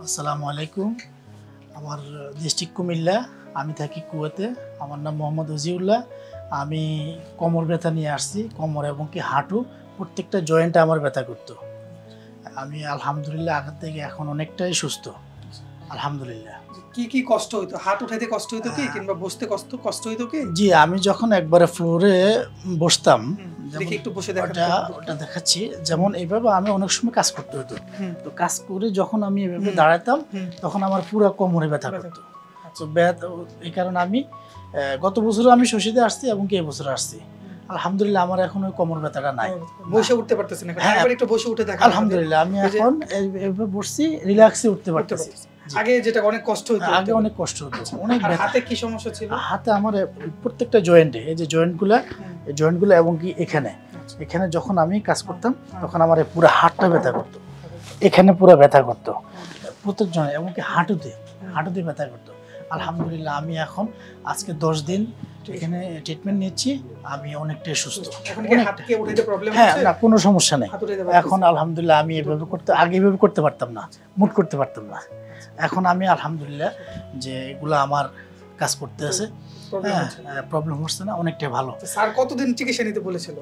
আসসালামু আলাইকুম। আমার ডিস্ট্রিক্ট কুমিল্লা, আমি থাকি কুয়েতে। আমার নাম মোহাম্মদ ওজিউল্লাহ। আমি কোমর ব্যথা নিয়ে আসছি। কোমর এবং কি হাঁটু প্রত্যেকটা জয়েন্টে আমার ব্যথা করতো। আমি আলহামদুলিল্লাহ আগের থেকে এখন অনেকটাই সুস্থ, আলহামদুলিল্লাহ। কি কষ্ট হইতো? হাত উঠাইতে কষ্ট হইতো কি, কিংবা বসতে কষ্ট হইতো কি? জি, আমি যখন একবারে ফ্লোরে বসতাম, দেখি একটু বসে ওটা দেখাচ্ছি। যেমন এইভাবে আমি অনেক সময় কাজ করতে হতো, তো কাজ করে যখন আমি এভাবে দাঁড়াতাম তখন আমার পুরো কোমরে ব্যথা করতো। তো এই কারণে আমি গত বছরও আমি শশীতে আসছি এবং কি এবছর আসছি। আলহামদুলিল্লাহ আমার এখন ওই কোমর ব্যথাটা নাই। বসে উঠতে পারতেছেন এখন? একটু বসে উঠে দেখা। আলহামদুলিল্লাহ আমি এখন এইভাবে বসছি, রিল্যাক্সে উঠতে পারতেছি। আগে যেটা অনেক কষ্ট হতো, আগে অনেক কষ্ট হতো, অনেক ব্যথা। হাতে কি সমস্যা ছিল? হাতে আমার প্রত্যেকটা জয়েন্টে, এই যে জয়েন্টগুলো এবং কি এখানে যখন আমি কাজ করতাম তখন আমার পুরো হাতটা ব্যথা করতো, এখানে পুরো ব্যথা করতো প্রত্যেক জয়েন্ট, এবং কি হাঁটুতে ব্যথা করতো। আলহামদুলিল্লাহ আমি এখন আজকে 10 দিন এখানে ট্রিটমেন্ট নিচ্ছি, আমি অনেকটাই সুস্থ। হ্যাঁ, না কোনো সমস্যা নেই এখন আলহামদুলিল্লাহ। আমি আগে এভাবে করতে পারতাম না, মুট করতে পারতাম না। এখন আমি আলহামদুলিল্লাহ যে এগুলো আমার কাজ করতে আছে, প্রবলেম হচ্ছে না, অনেকটাই ভালো। স্যার কতদিন চিকিৎসা নিতে বলেছিল?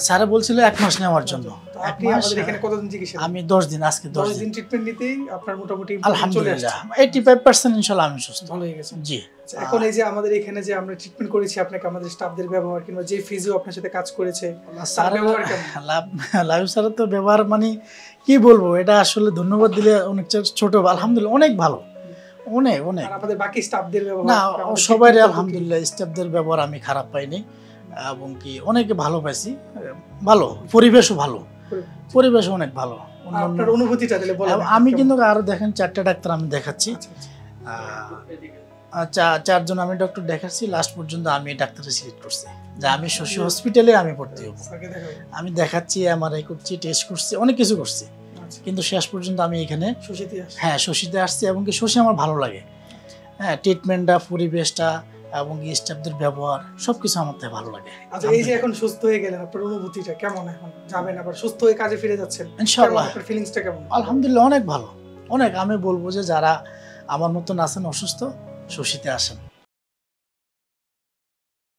স্যার বলছিল 1 মাস নেওয়ার জন্য। আপনি আমাদের এখানে কতদিন চিকিৎসা? আমি 10 দিন, আজকে 10 দিন ট্রিটমেন্ট নিতেই আপনার মোটামুটি আলহামদুলিল্লাহ 85% ইনশাআল্লাহ আমি সুস্থ, ভালো হয়ে গেছে। জি। এখন এই যে আমাদের এখানে যে আমরা ট্রিটমেন্ট করেছি, আপনাকে আমাদের স্টাফদের ব্যবহার কিংবা যে ফিজিও আপনার সাথে কাজ করেছে, স্যার ব্যবহার কেমন? লাইভ স্যারের তো ব্যবহার মানে কি বলবো, এটা আসলে ধন্যবাদ দিলে অনেক ছোট। আলহামদুলিল্লাহ অনেক ভালো, অনেক। আর আমাদের বাকি স্টাফদের ব্যবহার? না, সবাই আলহামদুলিল্লাহ স্টাফদের ব্যবহার আমি খারাপ পাইনি, এবং কি অনেকে ভালো পাইছি, ভালো পরিবেশও অনেক ভালো। আপনার অনুভূতিটা দিলে বলেন। আমি কিন্তু আরো দেখেন 4টা ডাক্তার আমি দেখাচ্ছি, 4জন আমি ডক্টর দেখাচ্ছি। লাস্ট পর্যন্ত আমি ডাক্তারে সিলেক্ট করছি যে আমি শশী হসপিটালে আমি ভর্তি হব। আমি দেখাচ্ছি, এমআরআই করছি, টেস্ট করছি, অনেক কিছু করছি, কিন্তু শেষ পর্যন্ত আমি এখানে শশীতে আসছি। এবং কি শশী আমার ভালো লাগে, ট্রিটমেন্টটা, পরিবেশটা এবং স্টাফদের ব্যবহার সবকিছু আমার থেকে ভালো লাগে। আচ্ছা, এই যে এখন সুস্থ হয়ে গেলেন, আপনার অনুভূতিটা কেমন? এখন যাবেন আবার সুস্থ হয়ে কাজে ফিরে যাচ্ছেন ইনশাআল্লাহ, আপনার ফিলিংসটা কেমন? আলহামদুলিল্লাহ অনেক ভালো, অনেক। আমি বলবো যে যারা আমার মতন আছেন অসুস্থ, শশীতে আসেন।